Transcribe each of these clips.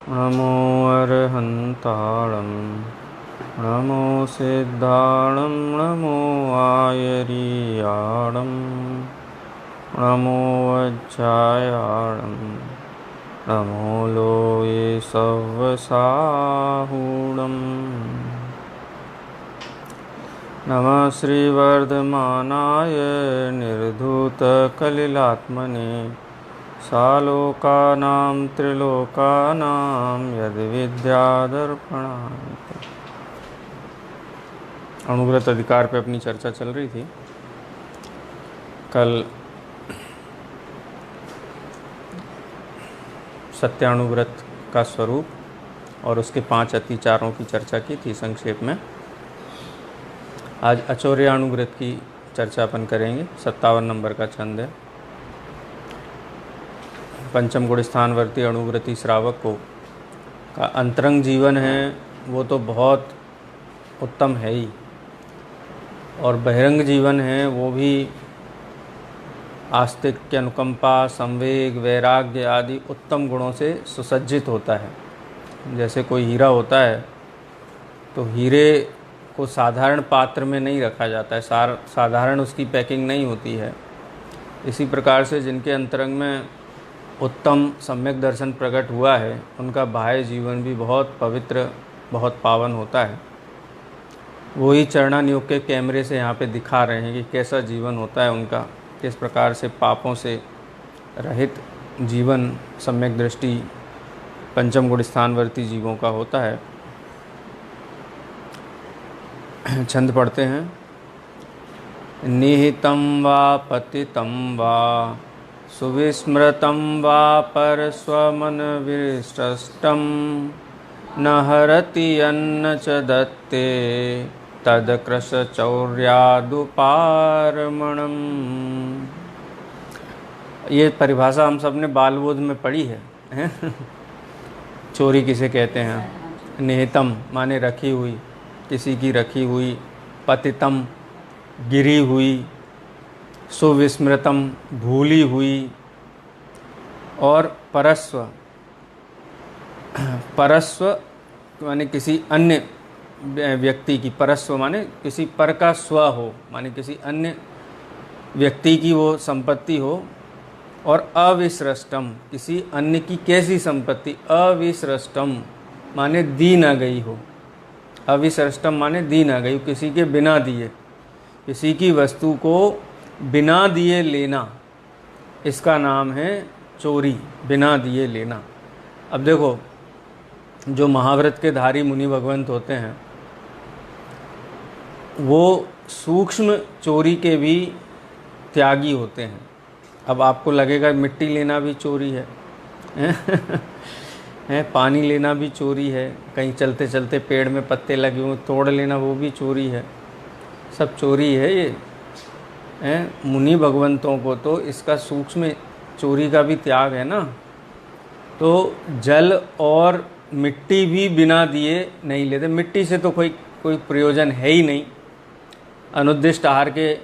नमो अर्हन्ताणं नमो सिद्धाणं नमो आयर्याणं नमो वज्रायाणं नमो लोये सव्वसाहूणम् नमः श्रीवर्धमानाय निर्धूतकलिलात्मने सालोकानां त्रिलोकानां यद्विद्यादर्पणाय। अणुव्रत अधिकार पे अपनी चर्चा चल रही थी। कल सत्याणुव्रत का स्वरूप और उसके 5 अतिचारों की चर्चा की थी संक्षेप में। आज अचौर्याणुव्रत की चर्चा अपन करेंगे। 57 नंबर का छंद है। पंचम गुण स्थानवर्ती अणुव्रती श्रावक को का अंतरंग जीवन है वो तो बहुत उत्तम है ही, और बहिरंग जीवन है वो भी आस्तिक्य, अनुकंपा, संवेग, वैराग्य आदि उत्तम गुणों से सुसज्जित होता है। जैसे कोई हीरा होता है तो हीरे को साधारण पात्र में नहीं रखा जाता है, साधारण उसकी पैकिंग नहीं होती है। इसी प्रकार से जिनके अंतरंग में उत्तम सम्यक दर्शन प्रकट हुआ है उनका बाह्य जीवन भी बहुत पवित्र, बहुत पावन होता है। वही चरणानुयोग के कैमरे से यहाँ पे दिखा रहे हैं कि कैसा जीवन होता है उनका, किस प्रकार से पापों से रहित जीवन सम्यक दृष्टि पंचम गुण स्थानवर्ती जीवों का होता है। छंद पढ़ते हैं। निहितं वा पतितं वा सुविस्मृतं वा परस्वमनविसृष्टं न हरति यन्न च दत्ते तदकृशचौर्यादुपारमणम्। ये परिभाषा हम सब ने बालबोध में पढ़ी है। चोरी किसे कहते हैं? निहितम माने रखी हुई, किसी की रखी हुई, पतितम गिरी हुई, सुविस्मृतम भूली हुई, और परस्व, परस्व माने किसी अन्य व्यक्ति की, परस्व माने किसी पर का स्व हो, माने किसी अन्य व्यक्ति की वो संपत्ति हो, और अविसृष्टम किसी अन्य की कैसी संपत्ति, अविसृष्टम माने दी ना गई हो। अविसृष्टम माने दी ना गई, किसी के बिना दिए, किसी की वस्तु को बिना दिए लेना, इसका नाम है चोरी, बिना दिए लेना। अब देखो, जो महाव्रत के धारी मुनि भगवंत होते हैं वो सूक्ष्म चोरी के भी त्यागी होते हैं। अब आपको लगेगा मिट्टी लेना भी चोरी है, पानी लेना भी चोरी है, कहीं चलते चलते पेड़ में पत्ते लगे हुए तोड़ लेना वो भी चोरी है, सब चोरी है ये। मुनि भगवंतों को तो इसका सूक्ष्म चोरी का भी त्याग है ना। तो जल और मिट्टी भी बिना दिए नहीं लेते। मिट्टी से तो कोई प्रयोजन है ही नहीं। अनुद्दिष्ट आहार के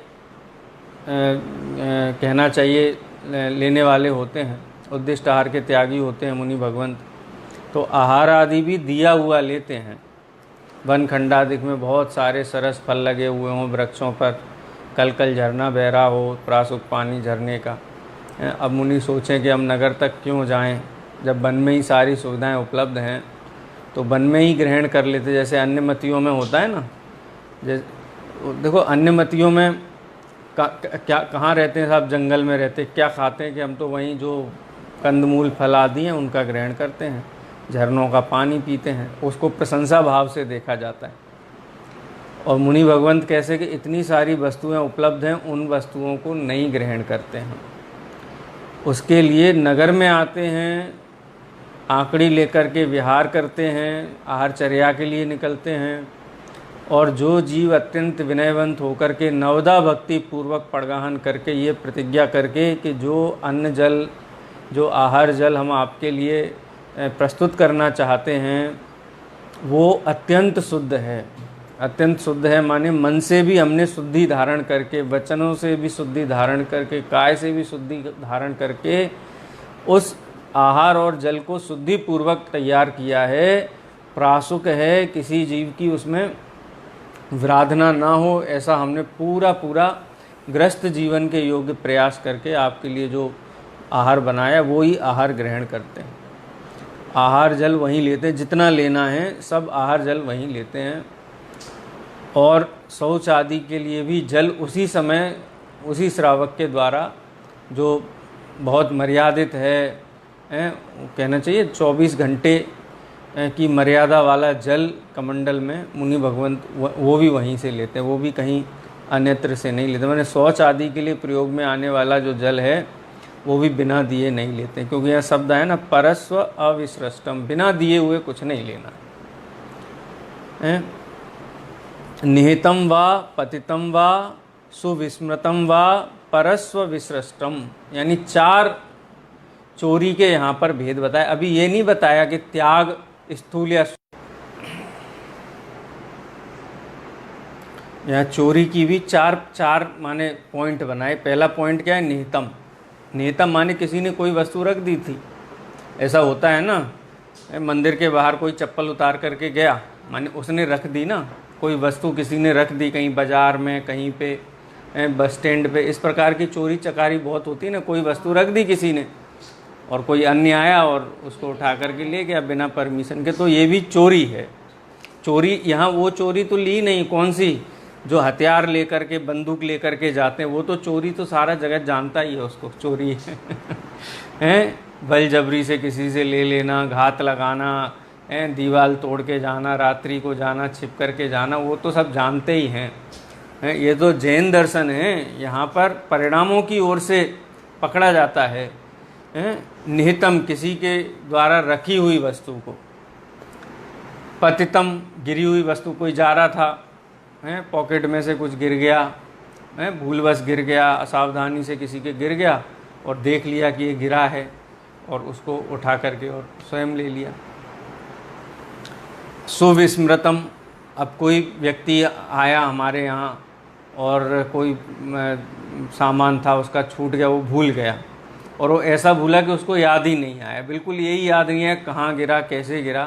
कहना चाहिए लेने वाले होते हैं, उद्दिष्ट आहार के त्यागी होते हैं मुनि भगवंत। तो आहार आदि भी दिया हुआ लेते हैं। वन खंडादिक में बहुत सारे सरस फल लगे हुए हों वृक्षों पर, कल कल झरना बह रहा हो, प्रासुक पानी झरने का। अब मुनि सोचें कि हम नगर तक क्यों जाएं, जब वन में ही सारी सुविधाएं उपलब्ध हैं तो वन में ही ग्रहण कर लेते। जैसे अन्य मतियों में होता है ना, देखो अन्य मतियों में क्या कहाँ रहते हैं साहब, जंगल में रहते, क्या खाते हैं कि हम तो वहीं जो कंदमूल फल आदि हैं उनका ग्रहण करते हैं, झरनों का पानी पीते हैं, उसको प्रशंसा भाव से देखा जाता है। और मुनि भगवंत कैसे कि इतनी सारी वस्तुएं उपलब्ध हैं, उन वस्तुओं को नहीं ग्रहण करते हैं। उसके लिए नगर में आते हैं, आंकड़ी लेकर के विहार करते हैं, आहारचर्या के लिए निकलते हैं। और जो जीव अत्यंत विनयवंत होकर के नवदा भक्ति पूर्वक पड़गाहन करके ये प्रतिज्ञा करके कि जो अन्न जल, जो आहार जल हम आपके लिए प्रस्तुत करना चाहते हैं वो अत्यंत शुद्ध है। अत्यंत शुद्ध है माने मन से भी हमने शुद्धि धारण करके, वचनों से भी शुद्धि धारण करके, काय से भी शुद्धि धारण करके उस आहार और जल को शुद्धि पूर्वक तैयार किया है, प्रासुक है, किसी जीव की उसमें विराधना ना हो, ऐसा हमने पूरा पूरा ग्रस्त जीवन के योग्य प्रयास करके आपके लिए जो आहार बनाया वो ही आहार ग्रहण करते हैं। आहार जल वहीं लेते हैं, जितना लेना है सब आहार जल वहीं लेते हैं। और शौच आदि के लिए भी जल उसी समय उसी श्रावक के द्वारा, जो बहुत मर्यादित है, कहना चाहिए 24 घंटे की मर्यादा वाला जल कमंडल में मुनि भगवंत वो भी वहीं से लेते हैं, वो भी कहीं अन्यत्र से नहीं लेते। मैंने शौच आदि के लिए प्रयोग में आने वाला जो जल है वो भी बिना दिए नहीं लेते, क्योंकि यह शब्द है ना, परस्व अविसृष्टम, बिना दिए हुए कुछ नहीं लेना है। निहितम वा पतितम वा सुविस्मृतम वा परस्व विसृष्टम, यानी 4 चोरी के यहाँ पर भेद बताया। अभी ये नहीं बताया कि त्याग स्थूल या, यहाँ चोरी की भी चार माने पॉइंट बनाए। पहला पॉइंट क्या है? निहितम। निहितम माने किसी ने कोई वस्तु रख दी थी। ऐसा होता है ना, मंदिर के बाहर कोई चप्पल उतार करके गया, माने उसने रख दी ना, कोई वस्तु किसी ने रख दी कहीं बाजार में, कहीं पे बस स्टैंड पे। इस प्रकार की चोरी चकारी बहुत होती है ना, कोई वस्तु रख दी किसी ने और कोई अन्य आया और उसको उठा करके ले गया बिना परमिशन के, तो ये भी चोरी है। चोरी यहाँ वो चोरी तो ली नहीं, कौन सी, जो हथियार लेकर के बंदूक लेकर के जाते हैं, वो तो चोरी तो सारा जगत जानता ही है उसको, चोरी है। बलजबरी से किसी से ले लेना, घात लगाना, दीवार तोड़ के जाना, रात्रि को जाना, छिप करके जाना, वो तो सब जानते ही हैं। ये तो जैन दर्शन है, यहाँ पर परिणामों की ओर से पकड़ा जाता है। निहितम, किसी के द्वारा रखी हुई वस्तु को। पतितम, गिरी हुई वस्तु, कोई जा रहा था, पॉकेट में से कुछ गिर गया, भूलवश गिर गया, असावधानी से किसी के गिर गया और देख लिया कि ये गिरा है और उसको उठा करके और स्वयं ले लिया। सुविस्मृतम, अब कोई व्यक्ति आया हमारे यहाँ और कोई सामान था उसका छूट गया, वो भूल गया, और वो ऐसा भूला कि उसको याद ही नहीं आया, बिल्कुल यही याद नहीं है कहाँ गिरा, कैसे गिरा,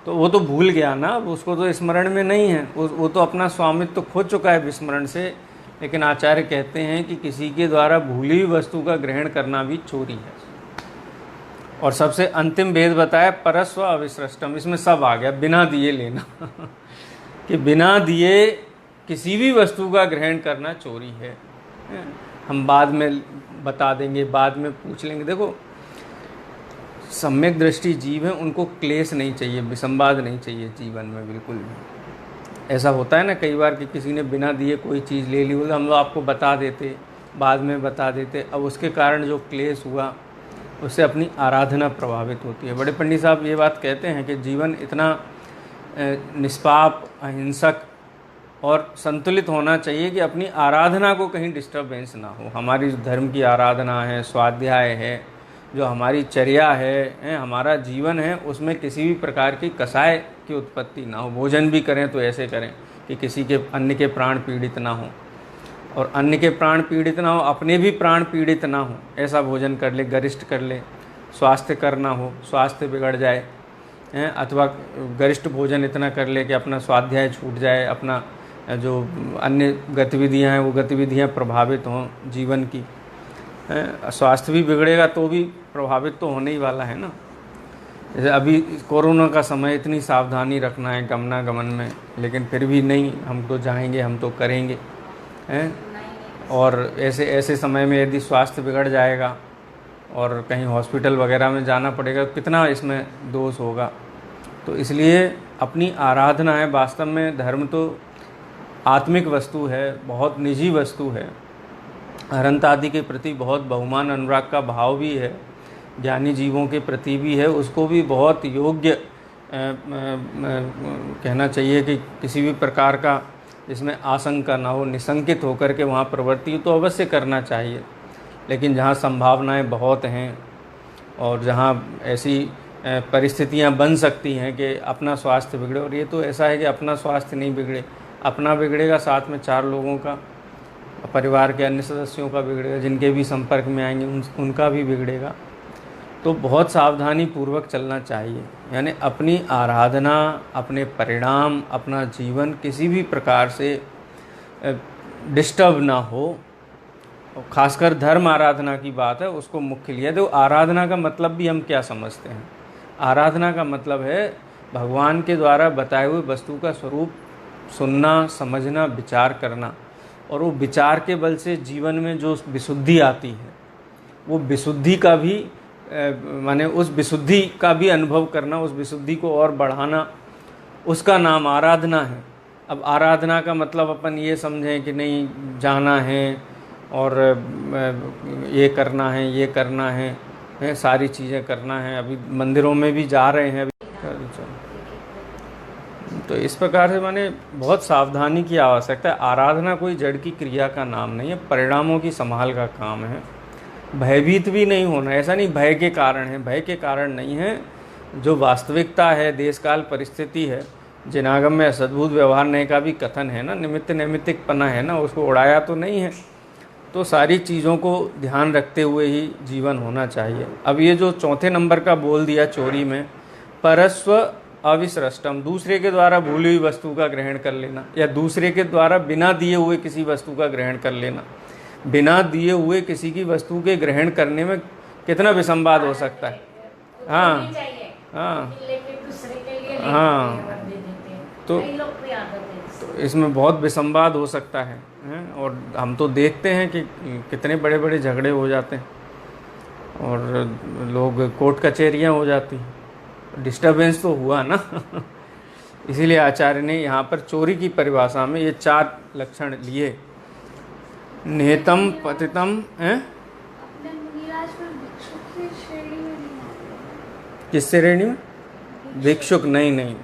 तो वो तो भूल गया ना, उसको तो स्मरण में नहीं है, वो तो अपना स्वामित्व तो खो चुका है विस्मरण से। लेकिन आचार्य कहते हैं कि किसी के द्वारा भूली हुई वस्तु का ग्रहण करना भी चोरी है। और सबसे अंतिम भेद बताया परस्व अविसृष्टम, इसमें सब आ गया, बिना दिए लेना कि बिना दिए किसी भी वस्तु का ग्रहण करना चोरी है। हम बाद में बता देंगे, बाद में पूछ लेंगे। देखो, सम्यक दृष्टि जीव है, उनको क्लेश नहीं चाहिए, विसंवाद नहीं चाहिए जीवन में बिल्कुल भी। ऐसा होता है ना कई बार कि किसी ने बिना दिए कोई चीज़ ले ली, वो हम लोग आपको बता देते, बाद में बता देते, अब उसके कारण जो क्लेश हुआ उससे अपनी आराधना प्रभावित होती है। बड़े पंडित साहब ये बात कहते हैं कि जीवन इतना निष्पाप, अहिंसक और संतुलित होना चाहिए कि अपनी आराधना को कहीं डिस्टर्बेंस ना हो। हमारी धर्म की आराधना है, स्वाध्याय है, जो हमारी चर्या है, हमारा जीवन है, उसमें किसी भी प्रकार की कसाय की उत्पत्ति ना हो। भोजन भी करें तो ऐसे करें कि किसी के अन्य के प्राण पीड़ित ना हो, और अन्य के प्राण पीड़ित ना हो, अपने भी प्राण पीड़ित ना हो, ऐसा भोजन कर ले, गरिष्ठ कर ले। स्वास्थ्य करना हो, स्वास्थ्य बिगड़ जाए, अथवा गरिष्ठ भोजन इतना कर ले कि अपना स्वाध्याय छूट जाए, अपना जो अन्य गतिविधियां हैं वो गतिविधियां प्रभावित हों जीवन की। स्वास्थ्य भी बिगड़ेगा तो भी प्रभावित तो होने ही वाला है ना। जैसे अभी कोरोना का समय, इतनी सावधानी रखना है गमनागमन में, लेकिन फिर भी नहीं, हम तो जाएंगे, हम तो करेंगे, हैं। और ऐसे समय में यदि स्वास्थ्य बिगड़ जाएगा और कहीं हॉस्पिटल वगैरह में जाना पड़ेगा, कितना इसमें दोष होगा। तो इसलिए अपनी आराधना है, वास्तव में धर्म तो आत्मिक वस्तु है, बहुत निजी वस्तु है, अनंत आदि के प्रति बहुत बहुमान अनुराग का भाव भी है, ज्ञानी जीवों के प्रति भी है, उसको भी बहुत योग्य कहना चाहिए कि किसी भी प्रकार का जिसमें आशंका ना हो, निशंकित होकर के वहाँ प्रवृत्ति तो अवश्य करना चाहिए। लेकिन जहाँ संभावनाएं बहुत हैं और जहाँ ऐसी परिस्थितियाँ बन सकती हैं कि अपना स्वास्थ्य बिगड़े, और ये तो ऐसा है कि अपना स्वास्थ्य नहीं बिगड़े, अपना बिगड़ेगा, साथ में 4 लोगों का, परिवार के अन्य सदस्यों का बिगड़ेगा, जिनके भी संपर्क में आएंगे उनका भी बिगड़ेगा। तो बहुत सावधानी पूर्वक चलना चाहिए। यानी अपनी आराधना, अपने परिणाम, अपना जीवन किसी भी प्रकार से डिस्टर्ब ना हो। और खासकर धर्म आराधना की बात है, उसको मुख्य लिया। तो आराधना का मतलब भी हम क्या समझते हैं? आराधना का मतलब है भगवान के द्वारा बताए हुए वस्तु का स्वरूप सुनना, समझना, विचार करना, और वो विचार के बल से जीवन में जो विशुद्धि आती है, वो विशुद्धि का भी माने उस विशुद्धि का भी अनुभव करना, उस विशुद्धि को और बढ़ाना, उसका नाम आराधना है। अब आराधना का मतलब अपन ये समझें कि नहीं जाना है और ये करना है, ये करना है, सारी चीज़ें करना है। अभी मंदिरों में भी जा रहे हैं अभी, तो इस प्रकार से माने बहुत सावधानी की आवश्यकता है। आराधना कोई जड़ की क्रिया का नाम नहीं है, परिणामों की संभाल का काम है। भयभीत भी नहीं होना, ऐसा नहीं भय के कारण है, भय के कारण नहीं है। जो वास्तविकता है, देश काल परिस्थिति है, जिनागम में सद्भुत व्यवहार नहीं का भी कथन है ना, निमित्त नैमित्तिकपना है ना, उसको उड़ाया तो नहीं है। तो सारी चीज़ों को ध्यान रखते हुए ही जीवन होना चाहिए। अब ये जो चौथे नंबर का बोल दिया चोरी में, परस्व अविसृष्टम, दूसरे के द्वारा भूली हुई वस्तु का ग्रहण कर लेना, या दूसरे के द्वारा बिना दिए हुए किसी वस्तु का ग्रहण कर लेना। बिना दिए हुए किसी की वस्तु के ग्रहण करने में कितना विसंवाद हो सकता है। हाँ हाँ हाँ, तो इसमें बहुत विसंवाद हो सकता है, और हम तो देखते हैं कि कितने बड़े बड़े झगड़े हो जाते हैं और लोग कोर्ट कचहरियाँ हो जाती हैं। डिस्टर्बेंस तो हुआ ना। इसीलिए आचार्य ने यहाँ पर चोरी की परिभाषा में ये 4 लक्षण लिए। निहितम पतितम है, किस श्रेणी में? भिक्षुक नहीं,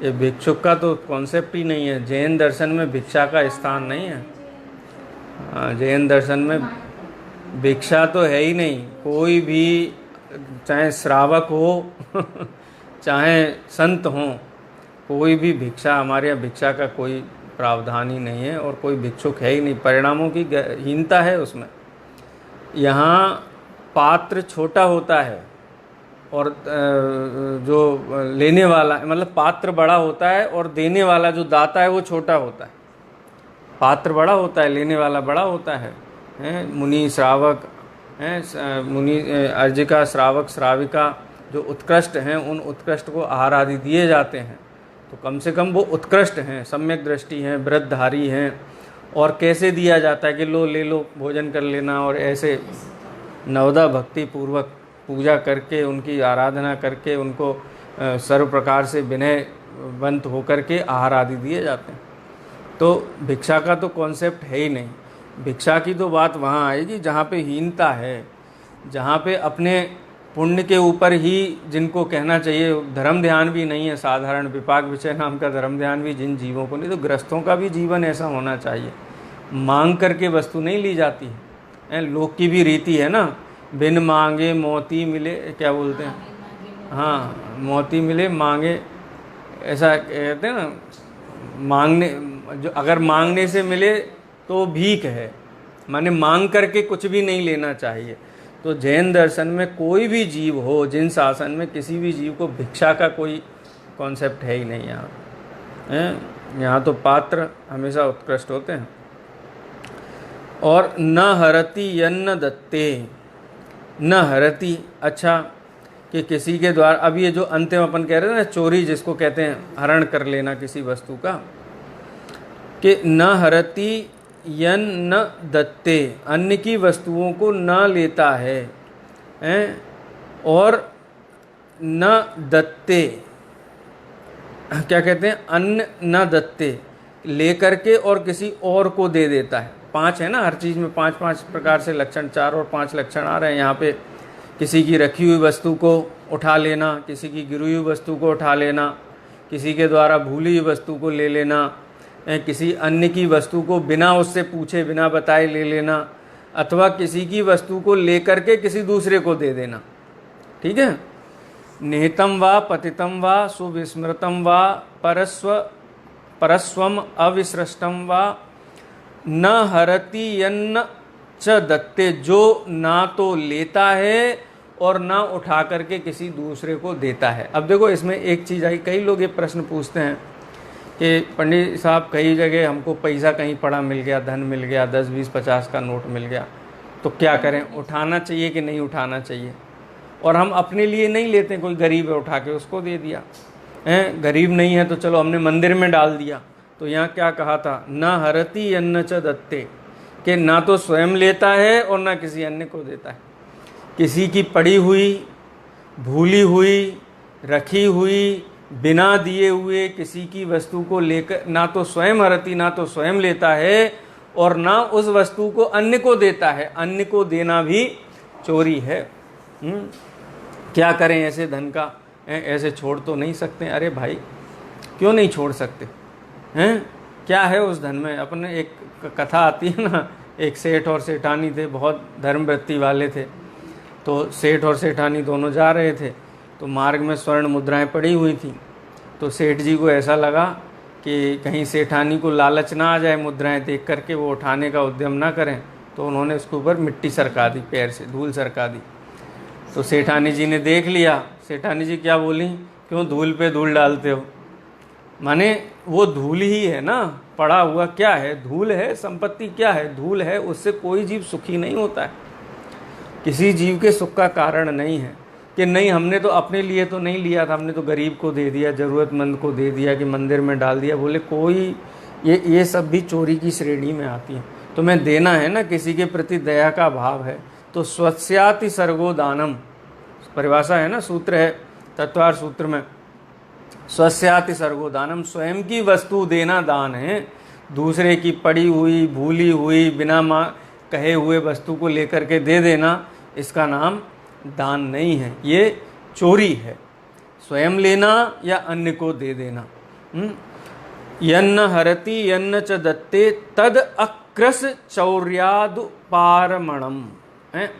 ये भिक्षुक का तो कॉन्सेप्ट ही नहीं है। जैन दर्शन में भिक्षा का स्थान नहीं है। हाँ, जैन दर्शन में भिक्षा तो है ही नहीं। कोई भी, चाहे श्रावक हो चाहे संत हो, कोई भी भिक्षा, हमारे यहाँ भिक्षा का कोई प्रावधान ही नहीं है और कोई भिक्षुक है ही नहीं। परिणामों की हीनता है उसमें। यहाँ पात्र छोटा होता है और जो लेने वाला, मतलब पात्र बड़ा होता है और देने वाला जो दाता है वो छोटा होता है। पात्र बड़ा होता है, लेने वाला बड़ा होता है। मुनि श्रावक हैं, मुनि अर्जिका, श्रावक श्राविका जो उत्कृष्ट हैं, उन उत्कृष्ट को आहार आदि दिए जाते हैं। तो कम से कम वो उत्कृष्ट हैं, सम्यक दृष्टि हैं, व्रतधारी हैं। और कैसे दिया जाता है कि लो ले लो, भोजन कर लेना, और ऐसे नवदा भक्ति पूर्वक पूजा करके, उनकी आराधना करके, उनको सर्व प्रकार से विनयवंत होकर के आहार आदि दिए जाते हैं। तो भिक्षा का तो कॉन्सेप्ट है ही नहीं। भिक्षा की तो बात वहाँ आएगी जहाँ पे हीनता है, जहाँ पे अपने पुण्य के ऊपर ही जिनको कहना चाहिए धर्म ध्यान भी नहीं है। साधारण विपाक विषय नाम का धर्म ध्यान भी जिन जीवों को नहीं, तो ग्रस्तों का भी जीवन ऐसा होना चाहिए। मांग करके वस्तु नहीं ली जाती है। लोक की भी रीति है ना, बिन मांगे मोती मिले, क्या बोलते हैं, हाँ, मोती मिले मांगे, ऐसा कहते हैं ना। मांगने, जो अगर मांगने से मिले तो भीख है, माने मांग करके कुछ भी नहीं लेना चाहिए। तो जैन दर्शन में कोई भी जीव हो, जिन शासन में किसी भी जीव को भिक्षा का कोई कॉन्सेप्ट है ही नहीं यहाँ। यहाँ तो पात्र हमेशा उत्कृष्ट होते हैं। और न हरति यन्न दत्ते, न हरति, अच्छा कि किसी के द्वारा, अब ये जो अंतिम अपन कह रहे हैं ना, चोरी जिसको कहते हैं, हरण कर लेना किसी वस्तु का, कि न हरति यन न दत्ते, अन्य की वस्तुओं को न लेता है, और न दत्ते, क्या कहते हैं, अन्न न दत्ते, लेकर के और किसी और को दे देता है। 5 है ना, हर चीज़ में 5-5 प्रकार से लक्षण, 4 और 5 लक्षण आ रहे हैं यहाँ पे। किसी की रखी हुई वस्तु को उठा लेना, किसी की गिरी हुई वस्तु को उठा लेना, किसी के द्वारा भूली हुई वस्तु को ले लेना, किसी अन्य की वस्तु को बिना उससे पूछे, बिना बताए ले लेना, अथवा किसी की वस्तु को लेकर के किसी दूसरे को दे देना। ठीक है। निहितम वा पतितम वा सुविस्मृतम वा परस्वम अविसृष्टम वा न हरति यन्न च दत्ते, जो ना तो लेता है और ना उठा करके किसी दूसरे को देता है। अब देखो इसमें एक चीज़ आई, कई लोग ये प्रश्न पूछते हैं कि पंडित साहब कई जगह हमको पैसा कहीं पड़ा मिल गया, धन मिल गया, 10 20 50 का नोट मिल गया, तो क्या करें, उठाना चाहिए कि नहीं उठाना चाहिए? और हम अपने लिए नहीं लेते, कोई गरीब है उठा के उसको दे दिया, हैं गरीब नहीं है तो चलो हमने मंदिर में डाल दिया। तो यहाँ क्या कहा था, न हरति अन्न च दत्ते, कि ना तो स्वयं लेता है और ना किसी अन्य को देता है। किसी की पड़ी हुई, भूली हुई, रखी हुई, बिना दिए हुए किसी की वस्तु को लेकर ना तो स्वयं हरति, ना तो स्वयं लेता है और ना उस वस्तु को अन्य को देता है। अन्य को देना भी चोरी है। क्या करें ऐसे धन का? ऐसे छोड़ तो नहीं सकते। अरे भाई क्यों नहीं छोड़ सकते हैं? क्या है उस धन में? अपने एक कथा आती है ना, एक सेठ और सेठानी थे, बहुत धर्मवृत्ति वाले थे। तो सेठ और सेठानी दोनों जा रहे थे, तो मार्ग में स्वर्ण मुद्राएं पड़ी हुई थी। तो सेठ जी को ऐसा लगा कि कहीं सेठानी को लालच ना आ जाए, मुद्राएं देख करके वो उठाने का उद्यम ना करें, तो उन्होंने उसके ऊपर मिट्टी सरका दी, पैर से धूल सरका दी। तो सेठानी जी ने देख लिया। सेठानी जी क्या बोली, क्यों धूल पे धूल डालते हो? माने वो धूल ही है ना, पड़ा हुआ क्या है, धूल है। संपत्ति क्या है, धूल है। उससे कोई जीव सुखी नहीं होता है, किसी जीव के सुख का कारण नहीं है कि नहीं हमने तो अपने लिए तो नहीं लिया था, हमने तो गरीब को दे दिया, ज़रूरतमंद को दे दिया, कि मंदिर में डाल दिया। बोले कोई ये सब भी चोरी की श्रेणी में आती है। तुम्हें देना है ना, किसी के प्रति दया का भाव है तो स्वस्याति सर्गो दानम, परिभाषा है ना, सूत्र है तत्वार सूत्र में, स्वस्याति सर्गो दानम, स्वयं की वस्तु देना दान है। दूसरे की पड़ी हुई, भूली हुई, बिना कहे हुए वस्तु को लेकर के दे देना, इसका नाम दान नहीं है, ये चोरी है। स्वयं लेना या अन्य को दे देना। यन्न हरति यन्न च दत्ते तद अक्रस चौर्यादुपारमणम।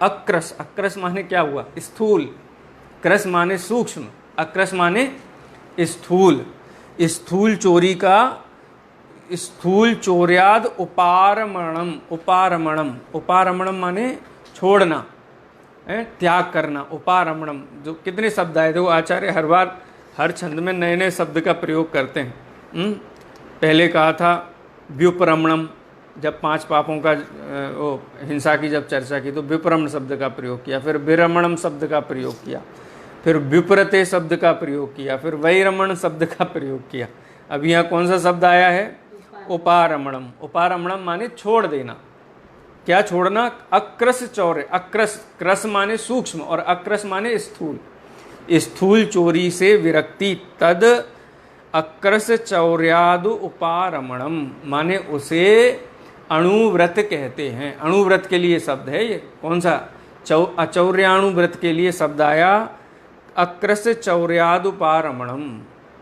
अक्रस, अक्रस माने क्या हुआ, स्थूल, क्रस माने सूक्ष्म, अक्रस माने स्थूल। स्थूल चोरी का, स्थूल चोर्याद उपारमणम, उपारमणम, उपारमणम माने छोड़ना, त्याग करना। उपारमणम, जो कितने शब्द आए थे, वो आचार्य हर बार हर छंद में नए नए शब्द का प्रयोग करते हैं। पहले कहा था व्युपरमणम, जब 5 पापों का हिंसा की जब चर्चा की तो विपरमण शब्द का प्रयोग किया, फिर विरमणम शब्द का प्रयोग किया, फिर विप्रते शब्द का प्रयोग किया, फिर वैरमण शब्द का प्रयोग किया। अब यहाँ कौन सा शब्द आया है, उपारमणम। उपारमणम माने छोड़ देना। क्या छोड़ना, अक्रस चौर्य, अक्रस, क्रस माने सूक्ष्म और अक्रस माने स्थूल। स्थूल चोरी से विरक्ति, तद अक्रस चौर्यादु उपारमणम माने उसे अणुव्रत कहते हैं। अणुव्रत के लिए शब्द है ये, कौन सा, अचौर्याणुव्रत के लिए शब्द आया अक्रस चौर्यादुपारमणम।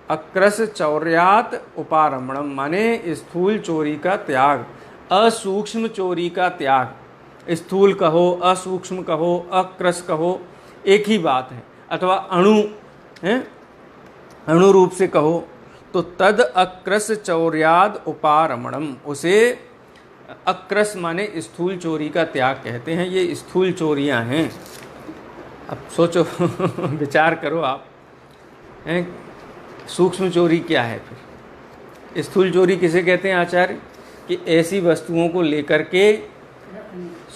अक्रस चौर्यात उपारमणम माने स्थूल चोरी का त्याग, असूक्ष्म चोरी का त्याग। स्थूल कहो, असूक्ष्म कहो, अक्रस कहो, एक ही बात है। अथवा अणु है, अणु रूप से कहो तो तद अक्रस चौर्याद उपारमणम, उसे अक्रस माने स्थूल चोरी का त्याग कहते हैं। ये स्थूल चोरियां हैं। अब सोचो विचार करो आप, हैं सूक्ष्म चोरी क्या है फिर? स्थूल चोरी किसे कहते हैं आचार्य? कि ऐसी वस्तुओं को लेकर के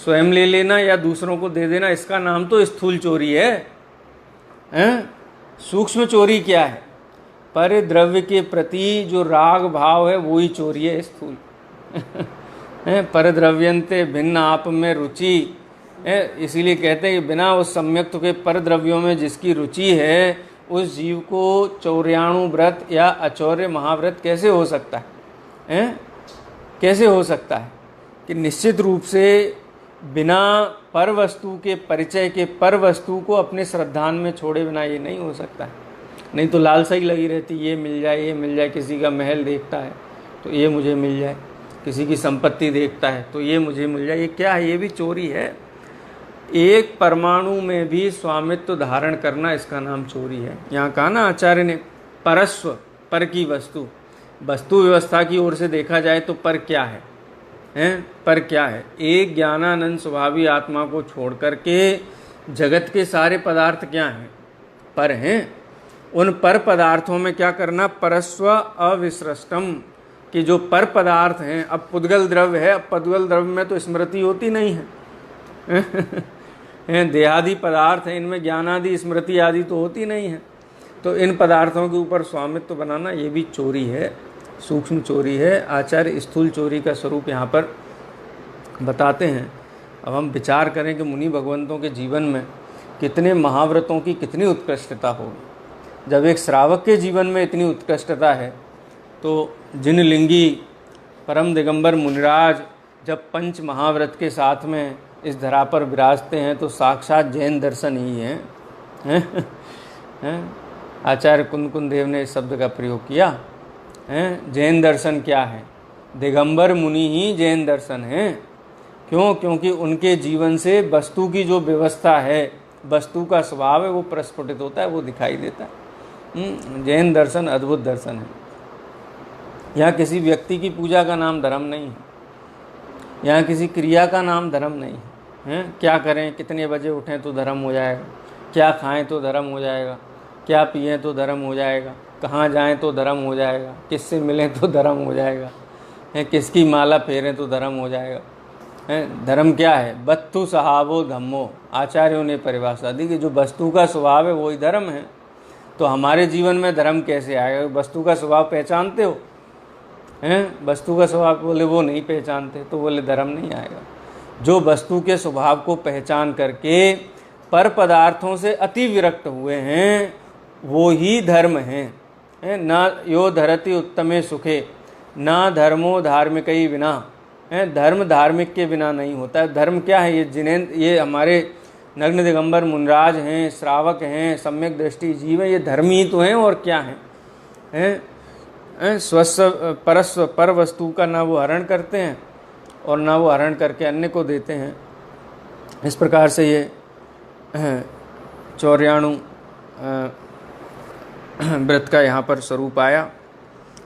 स्वयं ले लेना या दूसरों को दे देना, इसका नाम तो स्थूल चोरी है। हैं? सूक्ष्म चोरी क्या है? पर द्रव्य के प्रति जो राग भाव है वही चोरी है स्थूल। पर द्रव्यंते भिन्न आप में रुचि, इसीलिए कहते हैं कि बिना उस सम्यक्त के पर द्रव्यों में जिसकी रुचि है, उस जीव को चौर्याणु व्रत या अचौर्य महाव्रत कैसे हो सकता है? कैसे हो सकता है? कि निश्चित रूप से बिना पर वस्तु के परिचय के पर वस्तु को अपने श्रद्धान में छोड़े बिना ये नहीं हो सकता है। नहीं तो लालसा ही लगी रहती, ये मिल जाए, ये मिल जाए। किसी का महल देखता है तो ये मुझे मिल जाए, किसी की संपत्ति देखता है तो ये मुझे मिल जाए। ये क्या है? ये भी चोरी है। एक परमाणु में भी स्वामित्व धारण करना, इसका नाम चोरी है। यहाँ कहा ना आचार्य ने, परस्व, पर की वस्तु, वस्तु व्यवस्था की ओर से देखा जाए तो पर क्या है? पर क्या है? एक ज्ञानानंद स्वभावी आत्मा को छोड़ करके जगत के सारे पदार्थ क्या हैं? पर हैं। उन पर पदार्थों में क्या करना? परस्व अविसृष्टम, कि जो पर पदार्थ हैं, अब पुद्गल द्रव्य है, अब पुद्गल द्रव्य में तो स्मृति होती नहीं है देहादि पदार्थ हैं, इनमें ज्ञानादि स्मृति आदि तो होती नहीं है। तो इन पदार्थों के ऊपर स्वामित्व बनाना ये भी चोरी है, सूक्ष्म चोरी है। आचार्य स्थूल चोरी का स्वरूप यहाँ पर बताते हैं। अब हम विचार करें कि मुनि भगवंतों के जीवन में कितने महाव्रतों की कितनी उत्कृष्टता होगी। जब एक श्रावक के जीवन में इतनी उत्कृष्टता है, तो जिनलिंगी परम दिगंबर मुनिराज जब पंच महाव्रत के साथ में इस धरा पर विराजते हैं, तो साक्षात जैन दर्शन ही हैं। आचार्य कुंद देव ने इस शब्द का प्रयोग किया है। जैन दर्शन क्या है? दिगंबर मुनि ही जैन दर्शन है। क्यों? क्योंकि उनके जीवन से वस्तु की जो व्यवस्था है, वस्तु का स्वभाव है, वो प्रस्फुटित होता है, वो दिखाई देता है। जैन दर्शन अद्भुत दर्शन है। यहाँ किसी व्यक्ति की पूजा का नाम धर्म नहीं है, यहाँ किसी क्रिया का नाम धर्म नहीं है। क्या करें, कितने बजे उठें तो धर्म हो जाएगा, क्या खाएं तो धर्म हो जाएगा, क्या पिएं तो धर्म हो जाएगा, कहाँ जाएं तो धर्म हो जाएगा, किससे मिलें तो धर्म हो जाएगा, किसकी माला फेरें तो धर्म हो जाएगा। धर्म क्या है? वस्तु स्वभावो धम्मो। आचार्यों ने परिभाषा दी कि जो वस्तु का स्वभाव है वही धर्म है। तो हमारे जीवन में धर्म कैसे आएगा? वस्तु का स्वभाव पहचानते हो हैं? वस्तु का स्वभाव बोले वो नहीं पहचानते, तो बोले धर्म नहीं आएगा। जो वस्तु के स्वभाव को पहचान करके पर पदार्थों से अति विरक्त हुए हैं, वो ही धर्म हैं। न यो धरति उत्तमे सुखे, न धर्मो धार्मिक बिना। धर्म धार्मिक के बिना नहीं होता है। धर्म क्या है? ये हमारे नग्न दिगंबर मुनराज हैं, श्रावक हैं, सम्यक दृष्टि जीव हैं, ये धर्म ही तो हैं और क्या हैं? स्वस्व परस्व पर वस्तु का ना वो हरण करते हैं और ना वो हरण करके अन्य को देते हैं। इस प्रकार से ये 94 व्रत का यहाँ पर स्वरूप आया।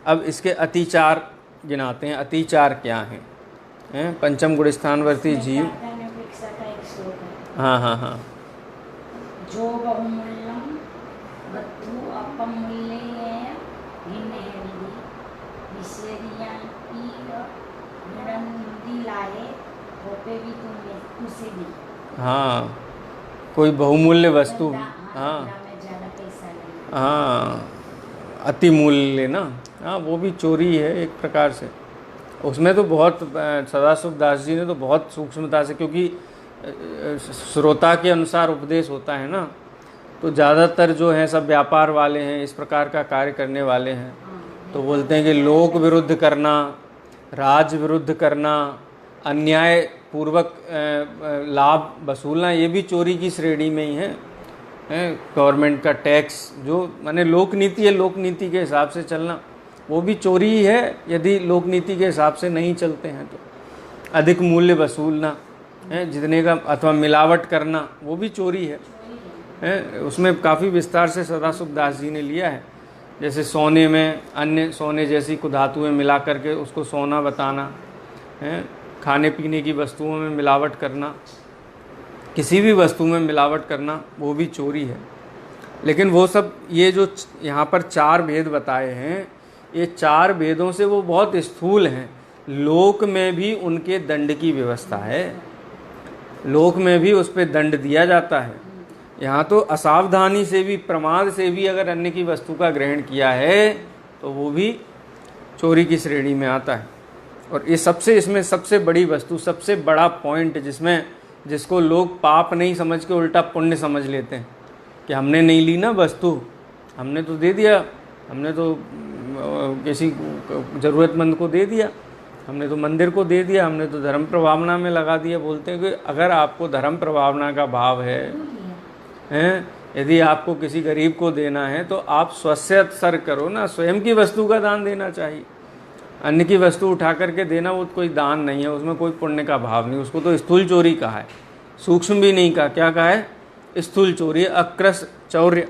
अब इसके अतिचार गिनाते हैं। अतिचार क्या हैं? पंचम गुणस्थानवर्ती जीव। हाँ हाँ हाँ। जो बहुमूल्यम वस्तु अपमूल्येन गिनेरि विशेषयान्ति विनंदी लाए होपे भी तुमसे भी। हाँ, कोई बहुमूल्य वस्तु, हाँ हाँ, अति मूल्य ना, हाँ, वो भी चोरी है एक प्रकार से। उसमें तो बहुत सदाशिव दास जी ने तो बहुत सूक्ष्मता से, क्योंकि श्रोता के अनुसार उपदेश होता है ना, तो ज़्यादातर जो हैं सब व्यापार वाले हैं, इस प्रकार का कार्य करने वाले हैं। तो बोलते हैं कि लोक विरुद्ध करना, राज विरुद्ध करना, अन्याय पूर्वक लाभ वसूलना, ये भी चोरी की श्रेणी में ही है। गवर्नमेंट का टैक्स जो माने लोक नीति है, लोक नीति के हिसाब से चलना, वो भी चोरी ही है यदि लोक नीति के हिसाब से नहीं चलते हैं तो। अधिक मूल्य वसूलना है जितने का, अथवा मिलावट करना, वो भी चोरी है। उसमें काफ़ी विस्तार से सदाशिव दास जी ने लिया है। जैसे सोने में अन्य सोने जैसी को धातुएँ मिला करके उसको सोना बताना है, खाने पीने की वस्तुओं में मिलावट करना, किसी भी वस्तु में मिलावट करना, वो भी चोरी है। लेकिन वो सब ये जो यहाँ पर 4 भेद बताए हैं, ये 4 भेदों से वो बहुत स्थूल हैं। लोक में भी उनके दंड की व्यवस्था है, लोक में भी उस पर दंड दिया जाता है। यहाँ तो असावधानी से भी, प्रमाद से भी अगर अन्य की वस्तु का ग्रहण किया है तो वो भी चोरी की श्रेणी में आता है। और ये इसमें सबसे बड़ी वस्तु, सबसे बड़ा पॉइंट जिसको लोग पाप नहीं समझ के उल्टा पुण्य समझ लेते हैं कि हमने नहीं ली ना वस्तु, हमने तो दे दिया, हमने तो किसी ज़रूरतमंद को दे दिया, हमने तो मंदिर को दे दिया, हमने तो धर्म प्रभावना में लगा दिया। बोलते हैं कि अगर आपको धर्म प्रभावना का भाव है, यदि आपको किसी गरीब को देना है तो आप स्वस्यत्सर करो ना, स्वयं की वस्तु का दान देना चाहिए। अन्य की वस्तु उठा करके देना वो कोई दान नहीं है, उसमें कोई पुण्य का भाव नहीं, उसको तो स्थूल चोरी कहा है, सूक्ष्म भी नहीं कहा। क्या कहा है? स्थूल चोरी। अक्रस चौर्य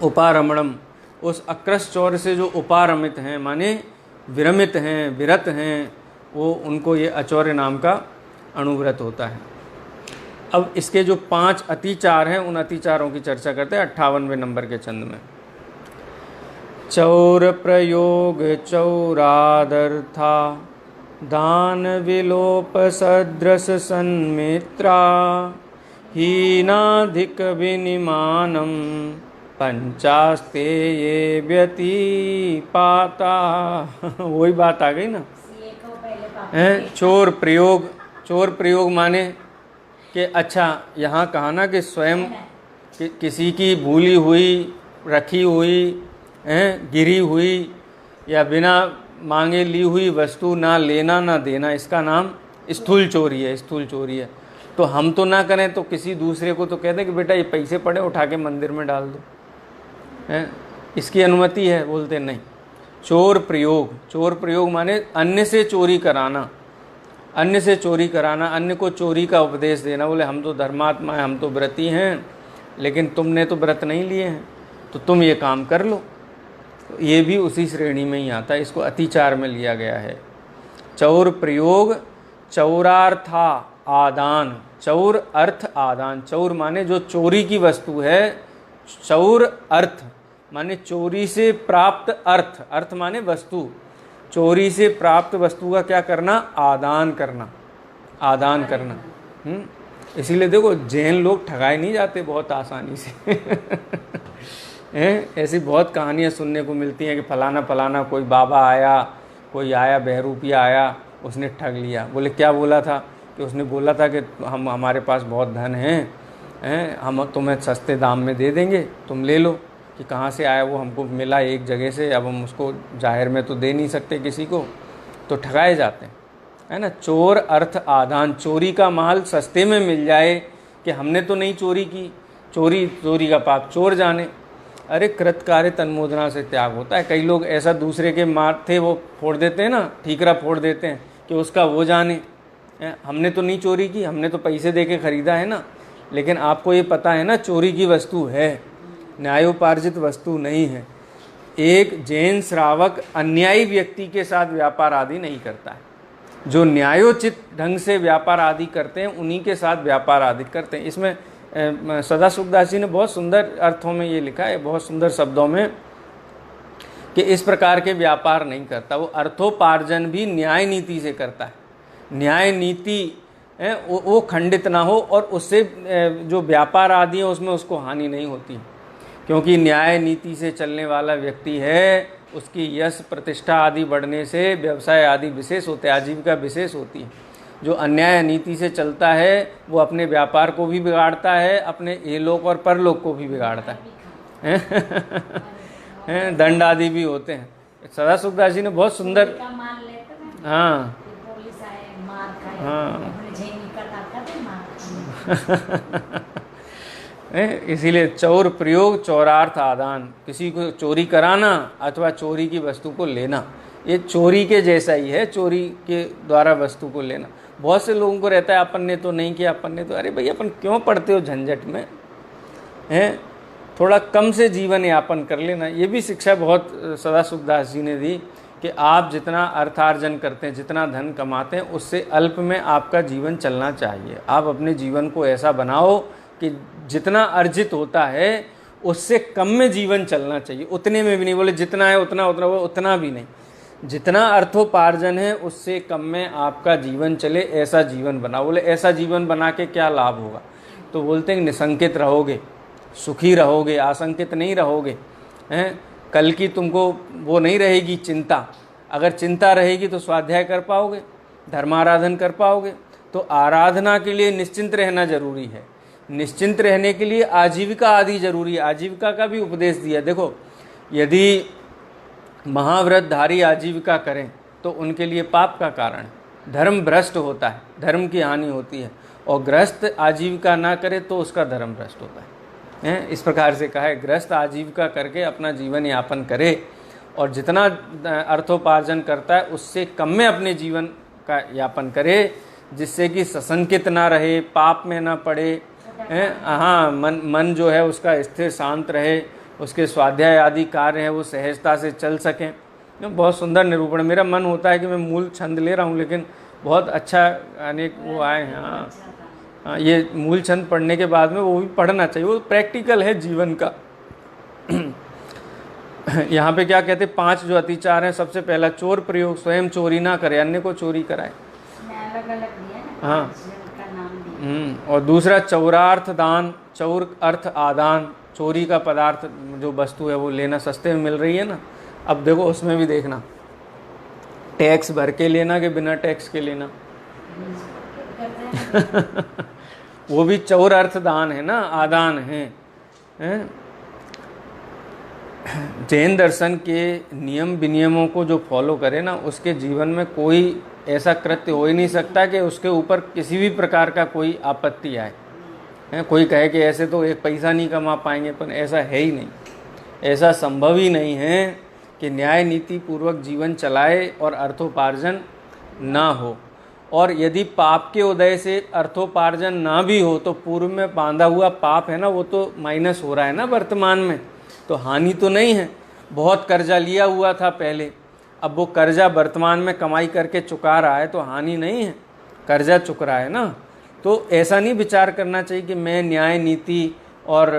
उपारमणम, उस अक्रस चौर्य से जो उपारमित हैं, माने विरमित हैं, विरत हैं, वो उनको ये अचौर्य नाम का अणुव्रत होता है। अब इसके जो 5 अतिचार हैं उन अतिचारों की चर्चा करते हैं 58वें नंबर के छंद में। चौर प्रयोग चौरादर्था दान विलोप सदृश सन्मित्रा हीनाधिक विनिमानम पंचास्ते ये व्यतिपाता। वही बात आ गई ना, चोर प्रयोग। चोर प्रयोग माने कि अच्छा यहाँ कहा ना कि स्वयं किसी की भूली हुई, रखी हुई, गिरी हुई या बिना मांगे ली हुई वस्तु ना लेना ना देना, इसका नाम स्थूल चोरी है। स्थूल चोरी है। तो हम तो ना करें तो किसी दूसरे को तो कह दें कि बेटा ये पैसे पड़े उठा के मंदिर में डाल दो, इसकी अनुमति है? बोलते नहीं। चोर प्रयोग। चोर प्रयोग माने अन्य से चोरी कराना, अन्य से चोरी कराना, अन्य को चोरी का उपदेश देना। बोले हम तो धर्मात्मा हैं, हम तो व्रती हैं, लेकिन तुमने तो व्रत नहीं लिए हैं, तो तुम ये काम कर लो। तो ये भी उसी श्रेणी में ही आता है, इसको अतिचार में लिया गया है। चौर प्रयोग चौरार्था आदान। चौर अर्थ आदान। चौर माने जो चोरी की वस्तु है, चौर अर्थ माने चोरी से प्राप्त अर्थ, अर्थ माने वस्तु, चोरी से प्राप्त वस्तु का क्या करना? आदान करना, आदान करना। इसीलिए देखो जैन लोग ठगाए नहीं जाते बहुत आसानी से। ऐसी बहुत कहानियाँ सुनने को मिलती हैं कि फलाना फलाना कोई बाबा आया, कोई आया बहरूपिया आया, उसने ठग लिया। बोले क्या बोला था? कि उसने बोला था कि हमारे पास बहुत धन है, हम तुम्हें सस्ते दाम में दे देंगे, तुम ले लो। कि कहाँ से आया? वो हमको मिला एक जगह से, अब हम उसको जाहिर में तो दे नहीं सकते किसी को, तो ठगाए जाते हैं, है ना। चोर अर्थ आदान। चोरी का माल सस्ते में मिल जाए कि हमने तो नहीं चोरी की, चोरी का पाप चोर जाने। अरे कृतकार्य तन्मोदना से त्याग होता है। कई लोग ऐसा दूसरे के माथे वो फोड़ देते हैं ना, ठीकरा फोड़ देते हैं कि उसका वो जाने, हमने तो नहीं चोरी की, हमने तो पैसे दे के खरीदा है ना। लेकिन आपको ये पता है ना चोरी की वस्तु है, न्यायोपार्जित वस्तु नहीं है। एक जैन श्रावक अन्यायी व्यक्ति के साथ व्यापार आदि नहीं करता है। जो न्यायोचित ढंग से व्यापार आदि करते हैं उन्हीं के साथ व्यापार आदि करते हैं। इसमें सदा सुखदास जी ने बहुत सुंदर अर्थों में ये लिखा है, बहुत सुंदर शब्दों में, कि इस प्रकार के व्यापार नहीं करता। वो अर्थोपार्जन भी न्याय नीति से करता है। न्याय नीति वो खंडित ना हो और उससे जो व्यापार आदि है उसमें उसको हानि नहीं होती, क्योंकि न्याय नीति से चलने वाला व्यक्ति है, उसकी यश प्रतिष्ठा आदि बढ़ने से व्यवसाय आदि विशेष होते हैं, आजीविका विशेष होती है। जो अन्याय नीति से चलता है वो अपने व्यापार को भी बिगाड़ता है, अपने इहलोक और परलोक को भी बिगाड़ता है। दंड आदि भी होते हैं। सदा सुखदास जी ने बहुत सुंदर, हाँ हाँ इसीलिए चौर प्रयोग चौरार्थ आदान, किसी को चोरी कराना अथवा चोरी की वस्तु को लेना, ये चोरी के जैसा ही है, चोरी के द्वारा वस्तु को लेना। बहुत से लोगों को रहता है अपन ने तो नहीं किया, अपन ने तो, अरे भाई अपन क्यों पड़ते हो झंझट में, हैं? थोड़ा कम से जीवन यापन कर लेना। ये भी शिक्षा बहुत सदा सुखदास जी ने दी कि आप जितना अर्थार्जन करते हैं, जितना धन कमाते हैं, उससे अल्प में आपका जीवन चलना चाहिए। आप अपने जीवन को ऐसा बनाओ कि जितना अर्जित होता है उससे कम में जीवन चलना चाहिए। उतने में भी नहीं, बोले जितना है उतना उतना, वो उतना भी नहीं, जितना अर्थोपार्जन है उससे कम में आपका जीवन चले, ऐसा जीवन बनाओ। बोले ऐसा जीवन बना के क्या लाभ होगा? तो बोलते हैं निसंकित रहोगे, सुखी रहोगे, आशंकित नहीं रहोगे, हैं? कल की तुमको वो नहीं रहेगी चिंता। अगर चिंता रहेगी तो स्वाध्याय कर पाओगे, धर्माराधन कर पाओगे। तो आराधना के लिए निश्चिंत रहना जरूरी है। निश्चिंत रहने के लिए आजीविका आदि जरूरी है। आजीविका का भी उपदेश दिया। देखो यदि महाव्रतधारी आजीविका करें तो उनके लिए पाप का कारण, धर्म भ्रष्ट होता है, धर्म की हानि होती है। और गृहस्थ आजीविका ना करे तो उसका धर्म भ्रष्ट होता है। इस प्रकार से कहा है, गृहस्थ आजीविका करके अपना जीवन यापन करे और जितना अर्थोपार्जन करता है उससे कम में अपने जीवन का यापन करे, जिससे कि सशंकित ना रहे, पाप में ना पड़े, हाँ मन जो है उसका स्थिर शांत रहे, उसके स्वाध्याय आदि कार्य है वो सहजता से चल सकें। बहुत सुंदर निरूपण। मेरा मन होता है कि मैं मूल छंद ले रहा हूँ, लेकिन बहुत अच्छा अनेक वो आए हैं। हाँ हाँ, ये मूल छंद पढ़ने के बाद में वो भी पढ़ना चाहिए, वो प्रैक्टिकल है जीवन का। यहाँ पे क्या कहते हैं, 5 जो अतिचार हैं, सबसे पहला चोर प्रयोग, स्वयं चोरी ना करे, अन्य को चोरी कराए। अलग अलग दिया ना, हाँ। 5 जन का नाम दिया। और दूसरा चौरार्थ दान, चौर अर्थ आदान, चोरी का पदार्थ जो वस्तु है वो लेना, सस्ते में मिल रही है ना। अब देखो उसमें भी देखना, टैक्स भर के लेना कि बिना टैक्स के लेना। वो भी चौर अर्थ दान है ना, आदान है, हैं? जैन दर्शन के नियम विनियमों को जो फॉलो करे ना, उसके जीवन में कोई ऐसा कृत्य हो ही नहीं सकता कि उसके ऊपर किसी भी प्रकार का कोई आपत्ति आए। हैं, कोई कहे कि ऐसे तो एक पैसा नहीं कमा पाएंगे, पर ऐसा है ही नहीं, ऐसा संभव ही नहीं है कि न्याय नीति पूर्वक जीवन चलाए और अर्थोपार्जन ना हो। और यदि पाप के उदय से अर्थोपार्जन ना भी हो तो पूर्व में बांधा हुआ पाप है ना, वो तो माइनस हो रहा है ना वर्तमान में, तो हानि तो नहीं है। बहुत कर्जा लिया हुआ था पहले, अब वो कर्जा वर्तमान में कमाई करके चुका रहा है, तो हानि नहीं है, कर्जा चुक रहा है ना। तो ऐसा नहीं विचार करना चाहिए कि मैं न्याय नीति और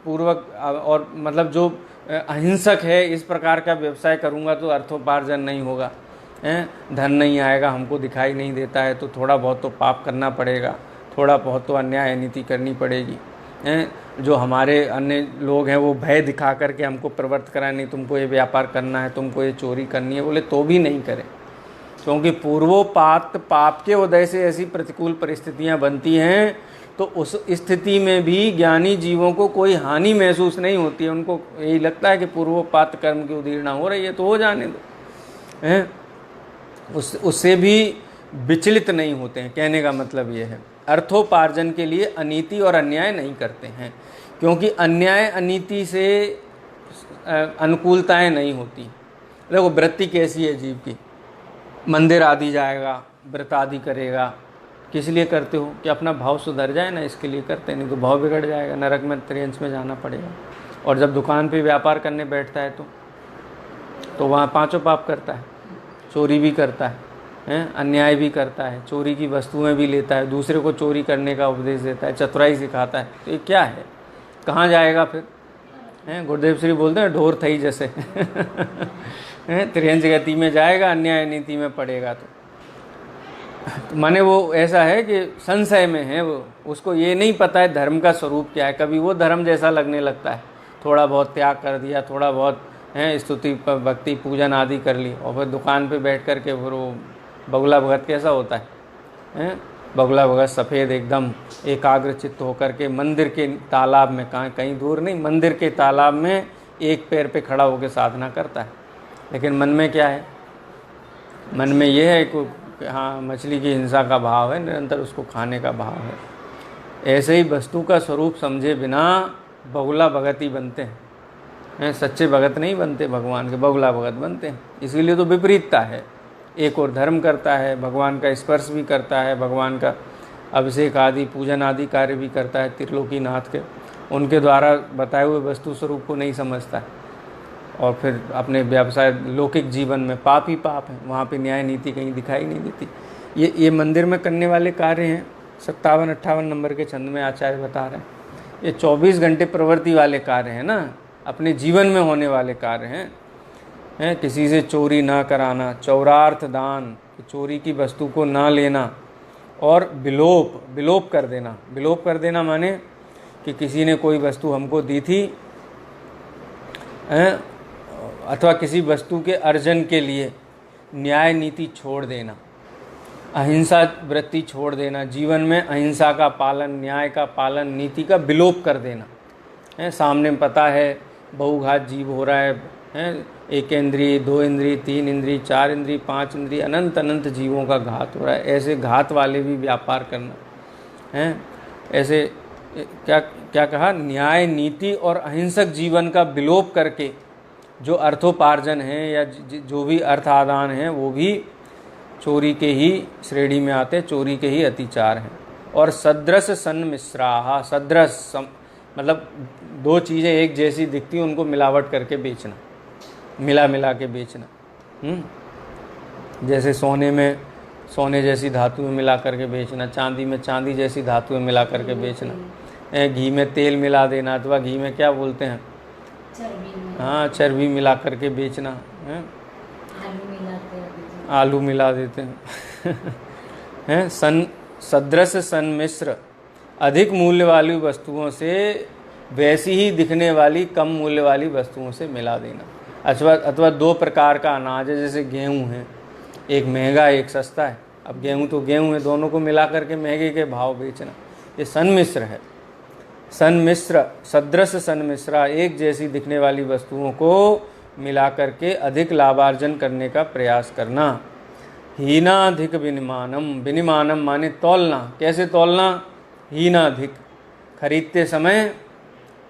पूर्वक और मतलब जो अहिंसक है इस प्रकार का व्यवसाय करूँगा तो अर्थोपार्जन नहीं होगा, धन नहीं आएगा, हमको दिखाई नहीं देता है तो थोड़ा बहुत तो पाप करना पड़ेगा, थोड़ा बहुत तो अन्याय नीति करनी पड़ेगी। जो हमारे अन्य लोग हैं वो भय दिखा करके हमको प्रवृत्त कराए, नहीं तुमको ये व्यापार करना है, तुमको ये चोरी करनी है, बोले तो भी नहीं करें, क्योंकि पूर्वोपात पाप के उदय से ऐसी प्रतिकूल परिस्थितियां बनती हैं तो उस स्थिति में भी ज्ञानी जीवों को कोई हानि महसूस नहीं होती है। उनको यही लगता है कि पूर्वोपात कर्म की उदीर्णा हो रही है तो हो जाने दो, हैं, उससे भी विचलित नहीं होते हैं। कहने का मतलब ये है, अर्थोपार्जन के लिए अनीति और अन्याय नहीं करते हैं, क्योंकि अन्याय अनीति से अनुकूलताएं नहीं होती। देखो वृत्ति कैसी है जीव की, मंदिर आदि जाएगा, व्रत आदि करेगा, किस लिए करते हो कि अपना भाव सुधर जाए ना, इसके लिए करते, नहीं तो भाव बिगड़ जाएगा, नरक में त्रियंश में जाना पड़ेगा। और जब दुकान पे व्यापार करने बैठता है तो वहाँ 5 पाप करता है, चोरी भी करता है, अन्याय भी करता है, चोरी की वस्तुएं भी लेता है, दूसरे को चोरी करने का उपदेश देता है, चतुराई सिखाता है, तो ये क्या है, कहाँ जाएगा फिर? गुरुदेव श्री बोलते हैं ढोर थई जैसे त्रियंश गति में जाएगा, अन्याय नीति में पड़ेगा। तो माने वो ऐसा है कि संशय में है, वो उसको ये नहीं पता है धर्म का स्वरूप क्या है। कभी वो धर्म जैसा लगने लगता है, थोड़ा बहुत त्याग कर दिया, थोड़ा बहुत स्तुति भक्ति पूजन आदि कर ली, और फिर दुकान पे बैठ कर के फिर वो बगुला भगत कैसा होता है, बगुला भगत सफ़ेद एकदम एकाग्र चित्त होकर के मंदिर के तालाब में, कहीं दूर नहीं, मंदिर के तालाब में एक पैर पे खड़ा होकर साधना करता है, लेकिन मन में क्या है, मन में ये है कि हाँ मछली की हिंसा का भाव है, निरंतर उसको खाने का भाव है। ऐसे ही वस्तु का स्वरूप समझे बिना बगुला भगत ही बनते हैं, सच्चे भगत नहीं बनते भगवान के, बगुला भगत बनते हैं। इसीलिए तो विपरीतता है, एक और धर्म करता है, भगवान का स्पर्श भी करता है, भगवान का अभिषेक आदि पूजन आदि कार्य भी करता है त्रिलोकी नाथ के, उनके द्वारा बताए हुए वस्तु स्वरूप को नहीं समझता है, और फिर अपने व्यवसाय लौकिक जीवन में पाप ही पाप है, वहाँ पे न्याय नीति कहीं दिखाई नहीं देती। ये मंदिर में करने वाले कार्य हैं, 57-58 नंबर के छंद में आचार्य बता रहे हैं, ये 24 घंटे प्रवृत्ति वाले कार्य हैं ना, अपने जीवन में होने वाले कार्य हैं। किसी से चोरी ना कराना, चौरार्थ दान, चोरी की वस्तु को ना लेना, और विलोप कर देना। विलोप कर देना माने कि किसी ने कोई वस्तु हमको दी थी, अथवा किसी वस्तु के अर्जन के लिए न्याय नीति छोड़ देना, अहिंसा वृत्ति छोड़ देना, जीवन में अहिंसा का पालन, न्याय का पालन, नीति का विलोप कर देना। सामने पता है बहुघात जीव हो रहा है, 1 इंद्रिय, 2 इंद्रिय, 3 इंद्रिय, 4 इंद्रिय, 5 इंद्रिय, अनंत जीवों का घात हो रहा है, ऐसे घात वाले भी व्यापार करना है। ऐसे क्या कहा, न्याय नीति और अहिंसक जीवन का विलोप करके जो अर्थोपार्जन है या जो भी अर्थ आदान है वो भी चोरी के ही श्रेणी में आते, चोरी के ही अतिचार हैं। और सदृश सन्मिश्राः, सदृश मतलब 2 चीज़ें एक जैसी दिखती उनको मिलावट करके बेचना, मिला के बेचना। जैसे सोने में सोने जैसी धातुएं मिला करके बेचना, चांदी में चांदी जैसी धातुएं मिला करके बेचना, घी में तेल मिला देना, अथवा घी में क्या बोलते हैं, हाँ चर्बी मिला करके बेचना है, आलू मिला देते हैं हैं सदृश सन्मिश्र अधिक मूल्य वाली वस्तुओं से वैसी ही दिखने वाली कम मूल्य वाली वस्तुओं से मिला देना। अथवा दो प्रकार का अनाज है, जैसे गेहूँ है, एक महंगा एक सस्ता है। अब गेहूँ तो गेहूँ है, दोनों को मिला करके महंगे के भाव बेचना, ये सन्मिश्र है। सन्मिश्र सदृश सन्मिश्रा एक जैसी दिखने वाली वस्तुओं को मिला करके अधिक लाभार्जन करने का प्रयास करना। हीनाधिक विनिमानम, विनिमानम माने तौलना। कैसे तौलना? हीनाधिक, खरीदते समय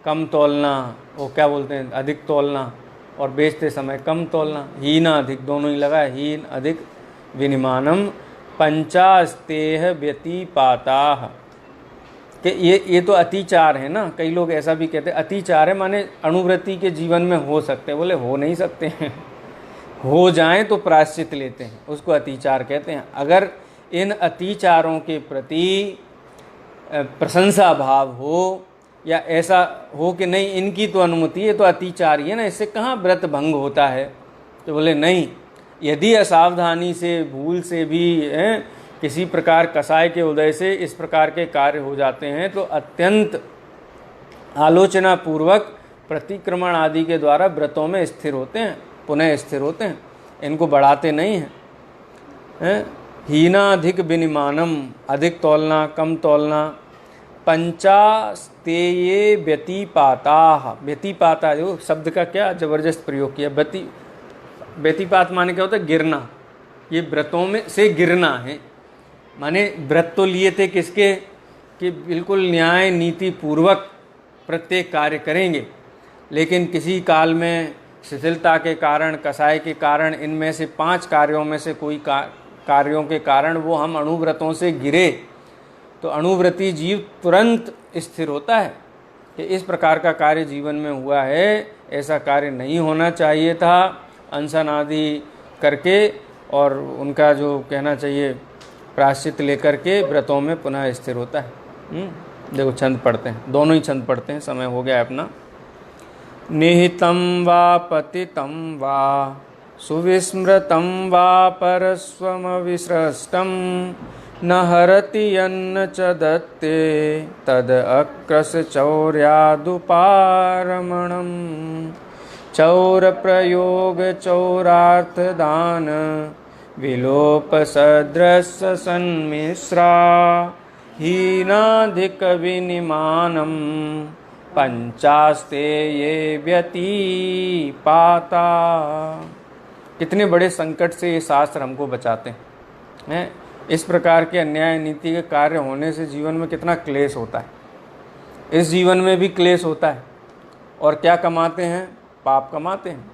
कम तौलना, वो क्या बोलते हैं, अधिक तौलना, और बेचते समय कम तौलना। हीनाधिक दोनों ही लगा है, हीन अधिक विनिमानम पंचास्तेह व्यतिपाताः। कि ये तो अतिचार है ना, कई लोग ऐसा भी कहते हैं अतिचार है माने अणुव्रति के जीवन में हो सकते हैं। बोले हो नहीं सकते हैं, हो जाएं तो प्रायश्चित लेते हैं, उसको अतिचार कहते हैं। अगर इन अतिचारों के प्रति प्रशंसा भाव हो या ऐसा हो कि नहीं इनकी तो अनुमति है, तो अतिचार ही है ना, इससे कहाँ व्रत भंग होता है। तो बोले नहीं, यदि असावधानी से भूल से भी किसी प्रकार कसाय के उदय से इस प्रकार के कार्य हो जाते हैं तो अत्यंत आलोचना पूर्वक प्रतिक्रमण आदि के द्वारा व्रतों में स्थिर होते हैं, पुनः स्थिर होते हैं, इनको बढ़ाते नहीं हैं। हीनाधिक विनिमानम, अधिक तौलना कम तौलना। पंचास्तेये व्यतिपाताः, व्यतिपाता जो शब्द का क्या जबरदस्त प्रयोग किया। व्यतिपात माने क्या होता है? गिरना। ये व्रतों में से गिरना है, माने व्रत तो लिए थे किसके कि बिल्कुल न्याय नीति पूर्वक प्रत्येक कार्य करेंगे, लेकिन किसी काल में शिथिलता के कारण, कसाय के कारण, इनमें से 5 कार्यों में से कोई कार्यों के कारण वो हम अणुव्रतों से गिरे तो अणुव्रती जीव तुरंत स्थिर होता है कि इस प्रकार का कार्य जीवन में हुआ है, ऐसा कार्य नहीं होना चाहिए था। अनशन आदि करके और उनका जो कहना चाहिए प्रायश्चित लेकर के व्रतों में पुनः स्थिर होता है। देखो छंद पढ़ते हैं, दोनों ही छंद पढ़ते हैं, समय हो गया है अपना। निहितं वा पतितं वा सुविस्मृतं वा परस्वमविसृष्टं न हरति यन्न च दत्ते तद अक्रस चौर्यादुपारमणम्। चौर प्रयोग चौरार्थदान विलोप सदृश सन्मिश्रा। हीनाधिक विनिमानम पंचास्ते ये व्यतिपाता। कितने बड़े संकट से ये शास्त्र हमको बचाते हैं। इस प्रकार के अन्याय नीति के कार्य होने से जीवन में कितना क्लेश होता है। इस जीवन में भी क्लेश होता है और क्या कमाते हैं? पाप कमाते हैं,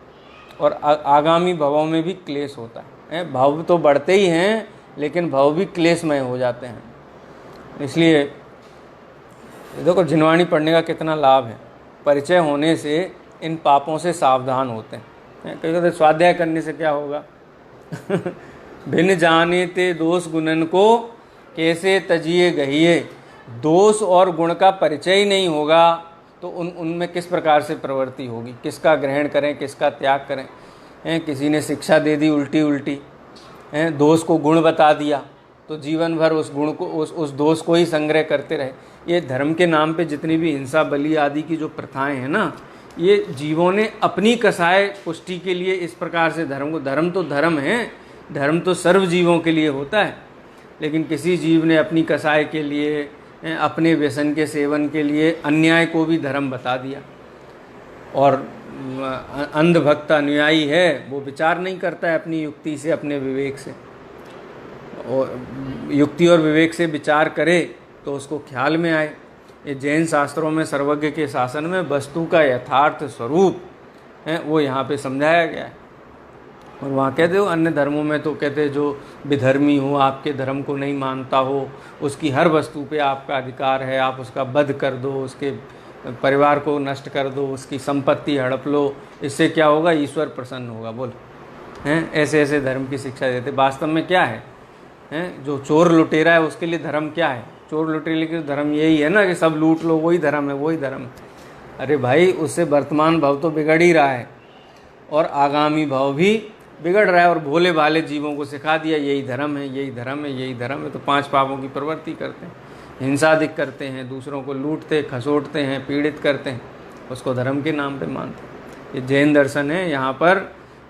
और आगामी भवों में भी क्लेश होता है। भव तो बढ़ते ही हैं लेकिन भव भी क्लेशमय हो जाते हैं। इसलिए देखो जिनवाणी पढ़ने का कितना लाभ है। परिचय होने से इन पापों से सावधान होते हैं। कई कहते स्वाध्याय करने से क्या होगा भिन्न जाने ते दोष गुणन को कैसे तजिए गहिए। दोष और गुण का परिचय ही नहीं होगा तो उनमें किस प्रकार से प्रवृत्ति होगी, किसका ग्रहण करें किसका त्याग करें। किसी ने शिक्षा दे दी उल्टी उल्टी, दोष को गुण बता दिया तो जीवन भर उस गुण को उस दोष को ही संग्रह करते रहे। ये धर्म के नाम पे जितनी भी हिंसा बलि आदि की जो प्रथाएं हैं ना, ये जीवों ने अपनी कसाय पुष्टि के लिए इस प्रकार से धर्म तो धर्म है, धर्म तो सर्व जीवों के लिए होता है, लेकिन किसी जीव ने अपनी कसाय के लिए, अपने व्यसन के सेवन के लिए अन्याय को भी धर्म बता दिया। और अंधभक्त अनुयायी है वो विचार नहीं करता है अपनी युक्ति से, अपने विवेक से। और युक्ति और विवेक से विचार करे तो उसको ख्याल में आए। ये जैन शास्त्रों में सर्वज्ञ के शासन में वस्तु का यथार्थ स्वरूप है वो यहाँ पे समझाया गया है। और वहाँ कहते हो अन्य धर्मों में तो कहते जो विधर्मी हो, आपके धर्म को नहीं मानता हो, उसकी हर वस्तु पे आपका अधिकार है, आप उसका वध कर दो, उसके परिवार को नष्ट कर दो, उसकी संपत्ति हड़प लो, इससे क्या होगा? ईश्वर प्रसन्न होगा। बोल हैं ऐसे ऐसे धर्म की शिक्षा देते। वास्तव में क्या है? हैं। जो चोर लुटेरा है उसके लिए धर्म क्या है? चोर लुटेरे के लिए धर्म यही है ना कि सब लूट लो, वही धर्म है, वही धर्म है। अरे भाई, उससे वर्तमान भाव तो बिगड़ ही रहा है और आगामी भाव भी बिगड़ रहा है। और भोले भाले जीवों को सिखा दिया यही धर्म है, यही धर्म है, यही धर्म है। तो 5 पापों की प्रवृत्ति करते हैं, हिंसा अधिक करते हैं, दूसरों को लूटते खसोटते हैं, पीड़ित करते हैं, उसको धर्म के नाम पे मानते हैं। ये जैन दर्शन है। यहाँ पर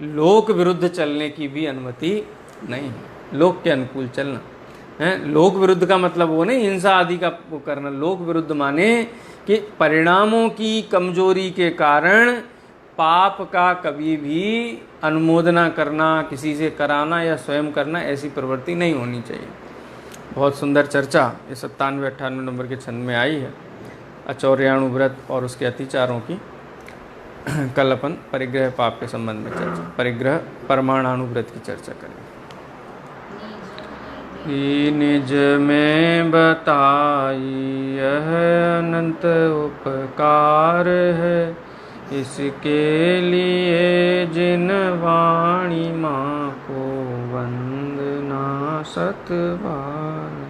लोक विरुद्ध चलने की भी अनुमति नहीं है, लोक के अनुकूल चलना है। लोक विरुद्ध का मतलब वो नहीं हिंसा आदि का वो करना। लोक विरुद्ध माने कि परिणामों की कमजोरी के कारण पाप का कभी भी अनुमोदना करना, किसी से कराना या स्वयं करना, ऐसी प्रवृत्ति नहीं होनी चाहिए। बहुत सुंदर चर्चा ये 97-98 नंबर के छंद में आई है। अचौर्याणु व्रत और उसके अतिचारों की कल अपन परिग्रह पाप के संबंध में चर्चा, परिग्रह परमाणाणु व्रत की चर्चा करेंगे। निज में बताई यह अनंत उपकार है, इसके लिए जिन वाणी माँ को वंदना 7 बार।